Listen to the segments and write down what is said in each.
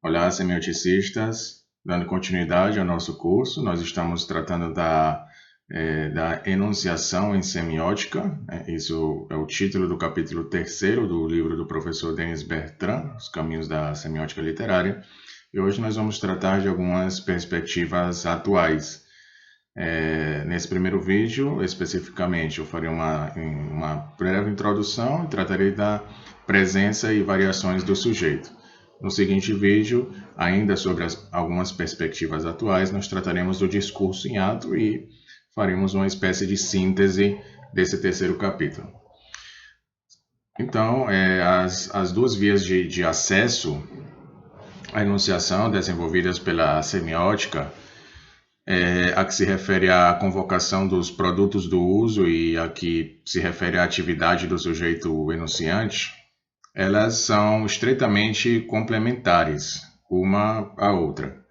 Olá, semioticistas. Dando continuidade ao nosso curso, nós estamos tratando da enunciação em semiótica. Isso é o título do capítulo 3º do livro do professor Denis Bertrand, Os Caminhos da Semiótica Literária. E hoje nós vamos tratar de algumas perspectivas atuais. Nesse primeiro vídeo, especificamente, eu farei uma breve introdução e tratarei da presença e variações do sujeito. No seguinte vídeo, ainda sobre algumas perspectivas atuais, nós trataremos do discurso em ato e faremos uma espécie de síntese desse terceiro capítulo. Então, as duas vias de acesso à enunciação desenvolvidas pela semiótica, a que se refere à convocação dos produtos do uso e a que se refere à atividade do sujeito enunciante, elas são estreitamente complementares uma à outra.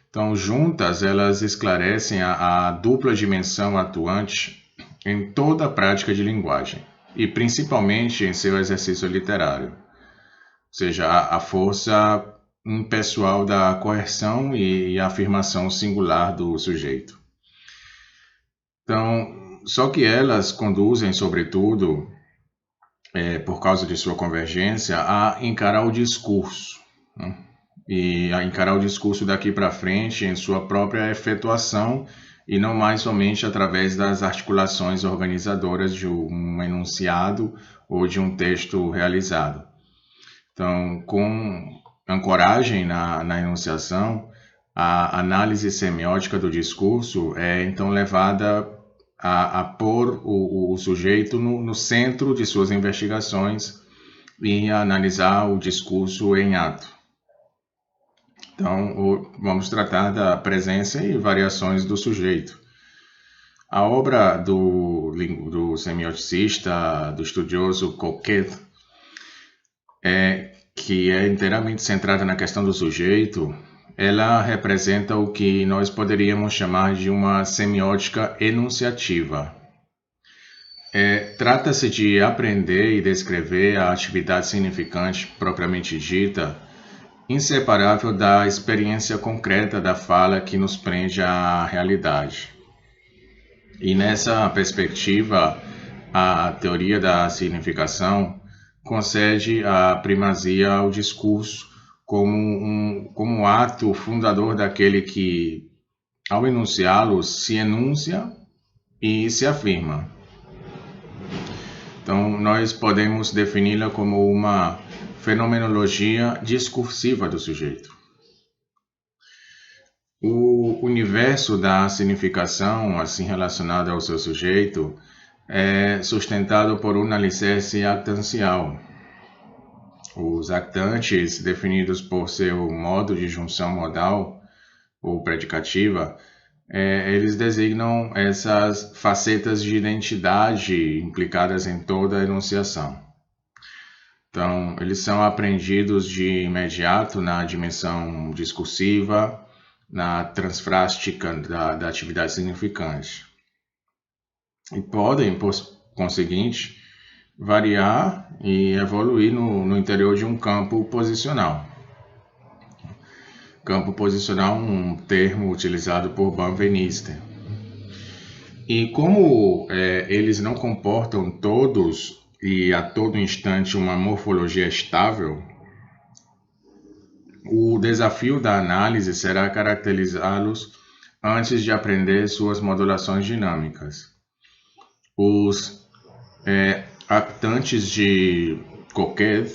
Então, juntas, elas esclarecem a dupla dimensão atuante em toda a prática de linguagem, e principalmente em seu exercício literário, ou seja, a força impessoal da coerção e a afirmação singular do sujeito. Então, só que elas conduzem, sobretudo, por causa de sua convergência, a encarar o discurso, né? E a encarar o discurso daqui para frente em sua própria efetuação e não mais somente através das articulações organizadoras de um enunciado ou de um texto realizado. Então, com ancoragem na enunciação, a análise semiótica do discurso é então levada a pôr o sujeito no centro de suas investigações e a analisar o discurso em ato. Então, vamos tratar da presença e variações do sujeito. A obra do semioticista, do estudioso Coquet, que é inteiramente centrada na questão do sujeito, ela representa o que nós poderíamos chamar de uma semiótica enunciativa. Trata-se de aprender e descrever a atividade significante propriamente dita, inseparável da experiência concreta da fala que nos prende à realidade. E nessa perspectiva, a teoria da significação concede a primazia ao discurso como ato fundador daquele que, ao enunciá-lo, se enuncia e se afirma. Então, nós podemos defini-la como uma fenomenologia discursiva do sujeito. O universo da significação, assim relacionado ao seu sujeito, é sustentado por um alicerce actancial. Os actantes, definidos por seu modo de junção modal ou predicativa, eles designam essas facetas de identidade implicadas em toda a enunciação. Então, eles são apreendidos de imediato na dimensão discursiva, na transfrástica da atividade significante. E podem, por conseguinte, variar e evoluir no interior de um campo posicional. Campo posicional, um termo utilizado por Banvenister. E como eles não comportam todos e a todo instante uma morfologia estável, o desafio da análise será caracterizá-los antes de aprender suas modulações dinâmicas. Os actantes de Coquet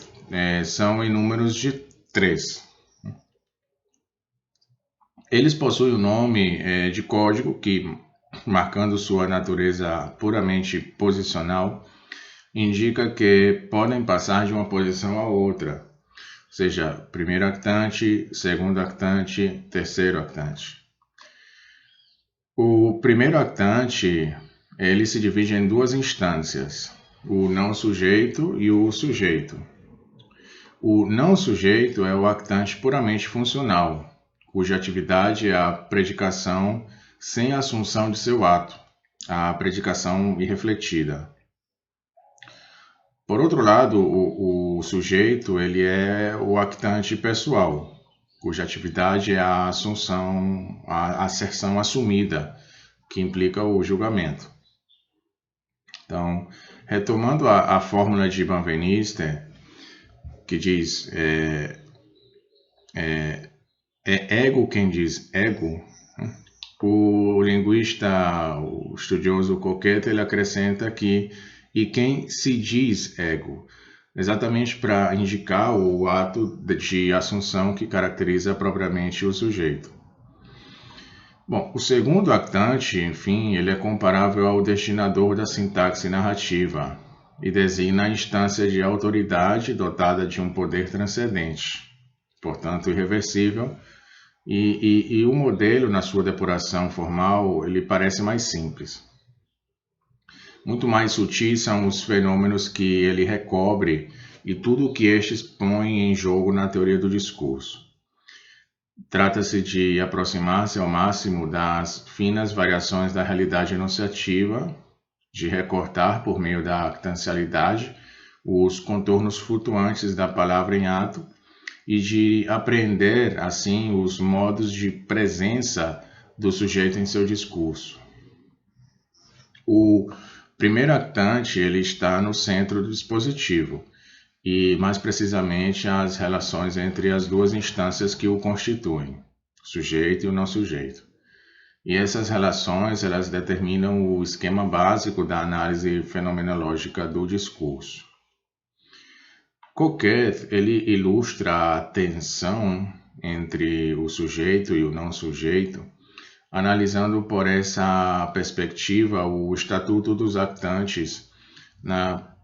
são em números de 3. Eles possuem o nome de código que, marcando sua natureza puramente posicional, indica que podem passar de uma posição a outra, ou seja, primeiro actante, segundo actante, terceiro actante. O primeiro actante, ele se divide em duas instâncias, o não sujeito e o sujeito. O não sujeito é o actante puramente funcional, cuja atividade é a predicação sem assunção de seu ato, a predicação irrefletida. Por outro lado, o sujeito ele é o actante pessoal, cuja atividade é a assunção, a asserção assumida, que implica o julgamento. Então, retomando a fórmula de Benveniste, que diz ego quem diz ego, o linguista, o estudioso Coquet, ele acrescenta que e quem se diz ego, exatamente para indicar o ato de assunção que caracteriza propriamente o sujeito. Bom, o segundo actante, enfim, ele é comparável ao destinador da sintaxe narrativa e designa a instância de autoridade dotada de um poder transcendente, portanto irreversível, e o modelo, na sua depuração formal, ele parece mais simples. Muito mais sutis são os fenômenos que ele recobre e tudo o que estes põem em jogo na teoria do discurso. Trata-se de aproximar-se ao máximo das finas variações da realidade enunciativa, de recortar por meio da actancialidade os contornos flutuantes da palavra em ato e de apreender, assim, os modos de presença do sujeito em seu discurso. O primeiro actante ele está no centro do dispositivo, e mais precisamente as relações entre as duas instâncias que o constituem, o sujeito e o não sujeito. E essas relações elas determinam o esquema básico da análise fenomenológica do discurso. Coquet ele ilustra a tensão entre o sujeito e o não sujeito, analisando por essa perspectiva o estatuto dos actantes na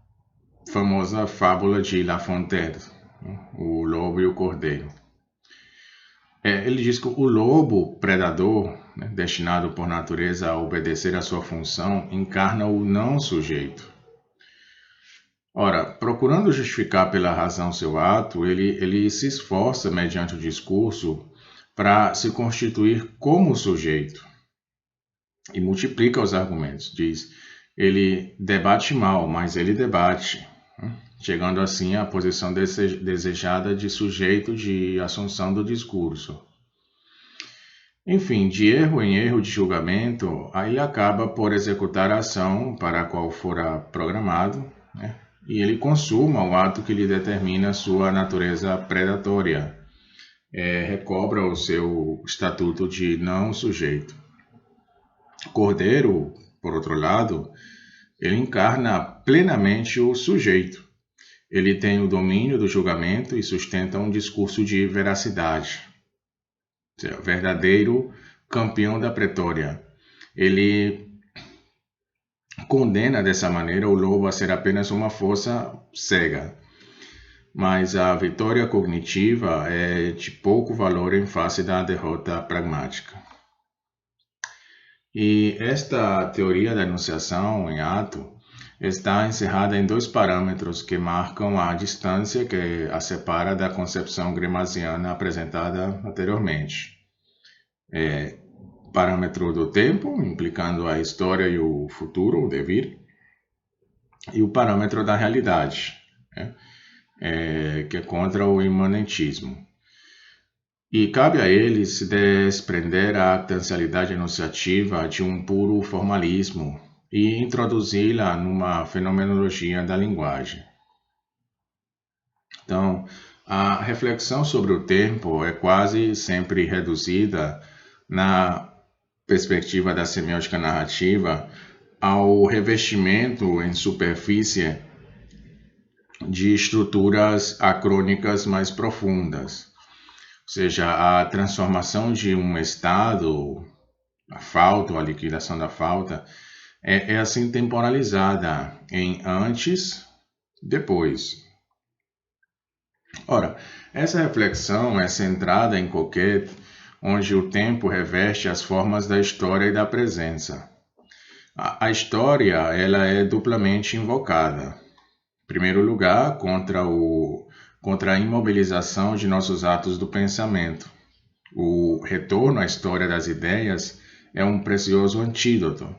famosa fábula de La Fontaine, o lobo e o cordeiro. Ele diz que o lobo predador, destinado por natureza a obedecer à sua função, encarna o não sujeito. Ora, procurando justificar pela razão seu ato, ele se esforça, mediante o discurso, para se constituir como sujeito e multiplica os argumentos. Diz, ele debate mal, mas ele debate, chegando assim à posição desejada de sujeito de assunção do discurso. Enfim, de erro em erro de julgamento, aí ele acaba por executar a ação para a qual fora programado, e ele consuma o ato que lhe determina sua natureza predatória, recobra o seu estatuto de não sujeito. Cordeiro, por outro lado, ele encarna plenamente o sujeito. Ele tem o domínio do julgamento e sustenta um discurso de veracidade. Verdadeiro campeão da pretória. Ele condena dessa maneira o lobo a ser apenas uma força cega. Mas a vitória cognitiva é de pouco valor em face da derrota pragmática. E esta teoria da enunciação em ato está encerrada em dois parâmetros que marcam a distância que a separa da concepção gramsciana apresentada anteriormente. Parâmetro do tempo, implicando a história e o futuro, o devir, e o parâmetro da realidade, que é contra o imanentismo. E cabe a ele se desprender a actancialidade enunciativa de um puro formalismo e introduzi-la numa fenomenologia da linguagem. Então, a reflexão sobre o tempo é quase sempre reduzida, na perspectiva da semiótica narrativa, ao revestimento em superfície de estruturas acrônicas mais profundas. Ou seja, a transformação de um estado, a falta ou a liquidação da falta, é assim temporalizada em antes, depois. Ora, essa reflexão é centrada em Coquet, onde o tempo reveste as formas da história e da presença. A história ela é duplamente invocada. Em primeiro lugar, contra a imobilização de nossos atos do pensamento. O retorno à história das ideias é um precioso antídoto.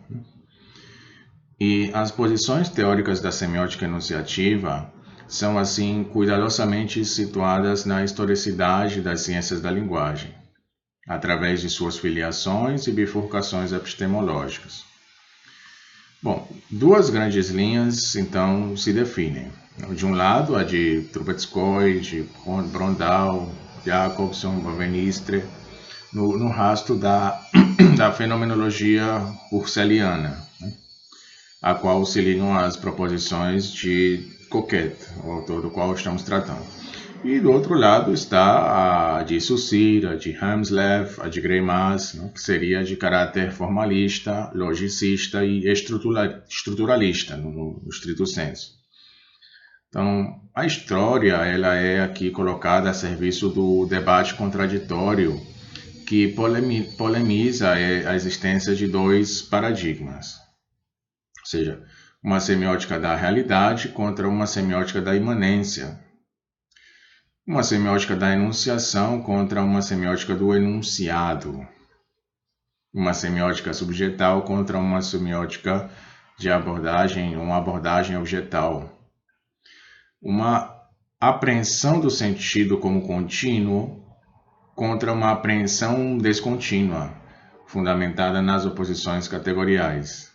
E as posições teóricas da semiótica enunciativa são assim cuidadosamente situadas na historicidade das ciências da linguagem, através de suas filiações e bifurcações epistemológicas. Bom, duas grandes linhas, então, se definem. De um lado, a de Trubetskoy, de Brondal, Jacobson, Bavenistre, no rastro da fenomenologia husserliana, né, a qual se ligam as proposições de Coquet, o autor do qual estamos tratando. E do outro lado está a de Saussure, a de Helmsleth, a de Greimas, né, que seria de caráter formalista, logicista e estruturalista, no estrito senso. Então, a história ela é aqui colocada a serviço do debate contraditório que polemiza a existência de dois paradigmas, ou seja, uma semiótica da realidade contra uma semiótica da imanência, uma semiótica da enunciação contra uma semiótica do enunciado, uma semiótica subjetal contra uma semiótica de abordagem, uma abordagem objetal, uma apreensão do sentido como contínuo contra uma apreensão descontínua, fundamentada nas oposições categoriais.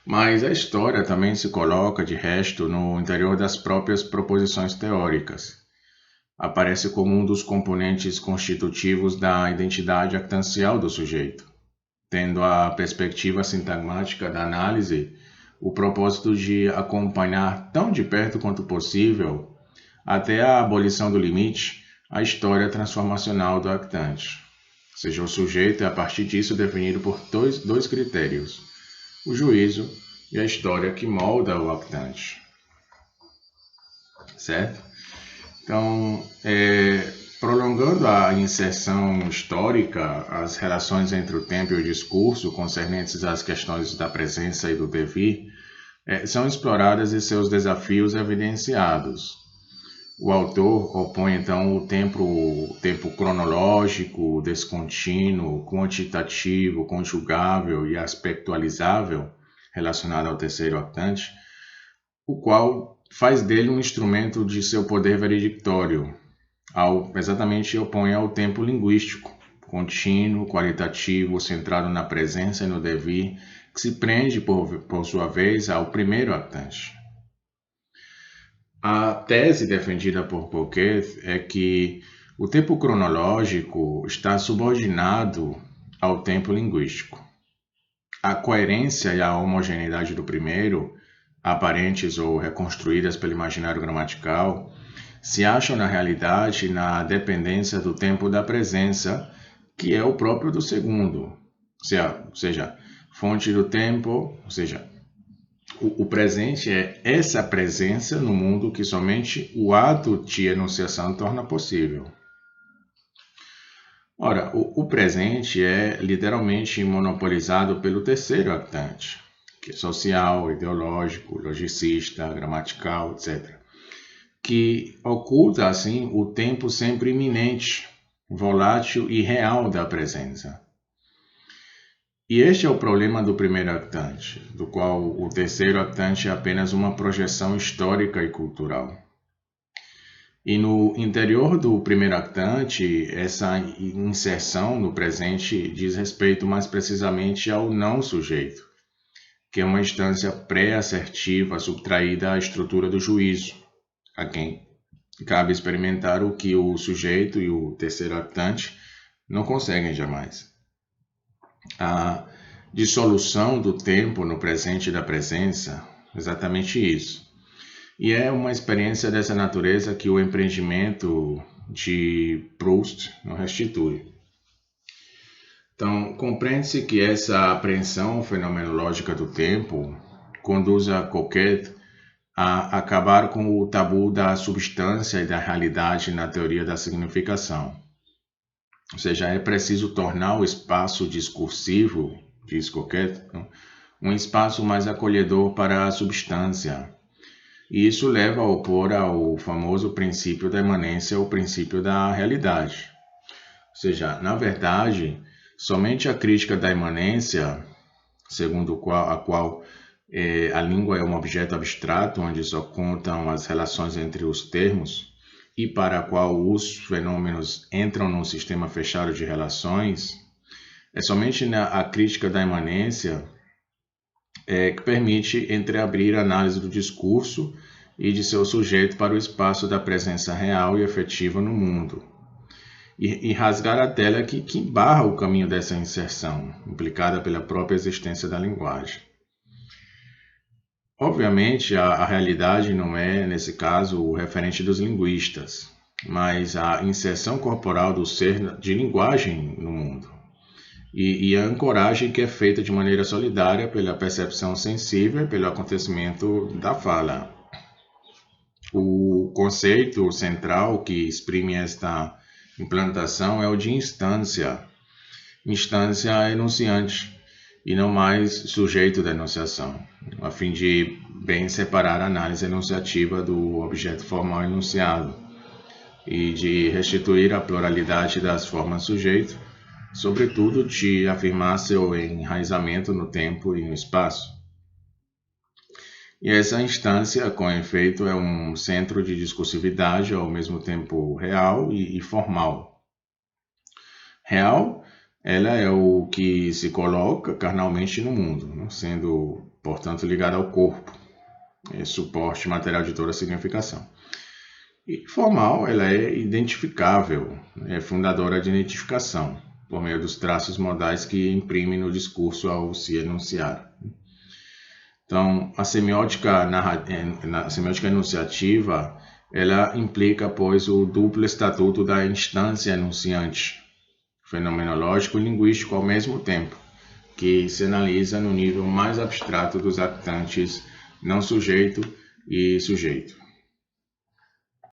Mas a história também se coloca, de resto, no interior das próprias proposições teóricas. Aparece como um dos componentes constitutivos da identidade actancial do sujeito, tendo a perspectiva sintagmática da análise o propósito de acompanhar tão de perto quanto possível, até a abolição do limite, a história transformacional do actante. Ou seja, o sujeito é a partir disso definido por dois critérios: o juízo e a história que molda o actante. Certo? Então, prolongando a inserção histórica, as relações entre o tempo e o discurso concernentes às questões da presença e do devir são exploradas e seus desafios evidenciados. O autor opõe, então, o tempo cronológico, descontínuo, quantitativo, conjugável e aspectualizável, relacionado ao terceiro actante, o qual faz dele um instrumento de seu poder veredictório, exatamente opõe ao tempo linguístico, contínuo, qualitativo, centrado na presença e no devir, que se prende, por sua vez, ao primeiro actante. A tese defendida por Coquet é que o tempo cronológico está subordinado ao tempo linguístico. A coerência e a homogeneidade do primeiro, aparentes ou reconstruídas pelo imaginário gramatical, se acham na realidade na dependência do tempo da presença, que é o próprio do segundo, ou seja, fonte do tempo, ou seja, o presente é essa presença no mundo que somente o ato de enunciação torna possível. Ora, o presente é literalmente monopolizado pelo terceiro actante, que é social, ideológico, logicista, gramatical, etc., que oculta, assim, o tempo sempre iminente, volátil e real da presença. E este é o problema do primeiro actante, do qual o terceiro actante é apenas uma projeção histórica e cultural. E no interior do primeiro actante, essa inserção no presente diz respeito mais precisamente ao não sujeito, que é uma instância pré-assertiva subtraída à estrutura do juízo, a quem cabe experimentar o que o sujeito e o terceiro actante não conseguem jamais. A dissolução do tempo no presente da presença, exatamente isso. E é uma experiência dessa natureza que o empreendimento de Proust não restitui. Então, compreende-se que essa apreensão fenomenológica do tempo conduz a Coquet a acabar com o tabu da substância e da realidade na teoria da significação. Ou seja, é preciso tornar o espaço discursivo, diz Coquet, um espaço mais acolhedor para a substância. E isso leva a opor ao famoso princípio da imanência o princípio da realidade. Ou seja, na verdade, somente a crítica da imanência, segundo a qual A língua é um objeto abstrato onde só contam as relações entre os termos e para a qual os fenômenos entram num sistema fechado de relações, é somente a crítica da imanência que permite entreabrir a análise do discurso e de seu sujeito para o espaço da presença real e efetiva no mundo, e rasgar a tela que barra o caminho dessa inserção, implicada pela própria existência da linguagem. Obviamente, a realidade não é, nesse caso, o referente dos linguistas, mas a inserção corporal do ser de linguagem no mundo. E a ancoragem que é feita de maneira solidária pela percepção sensível e pelo acontecimento da fala. O conceito central que exprime esta implantação é o de instância. Instância enunciante, e não mais sujeito da enunciação, a fim de bem separar a análise enunciativa do objeto formal enunciado e de restituir a pluralidade das formas sujeito, sobretudo de afirmar seu enraizamento no tempo e no espaço. E essa instância, com efeito, é um centro de discursividade ao mesmo tempo real e formal. Real, ela é o que se coloca carnalmente no mundo, sendo, portanto, ligada ao corpo, suporte material de toda a significação. E formal, ela é identificável, é fundadora de identificação, por meio dos traços modais que imprime no discurso ao se enunciar. Então, a semiótica enunciativa, ela implica, pois, o duplo estatuto da instância enunciante, fenomenológico e linguístico ao mesmo tempo, que se analisa no nível mais abstrato dos actantes não sujeito e sujeito.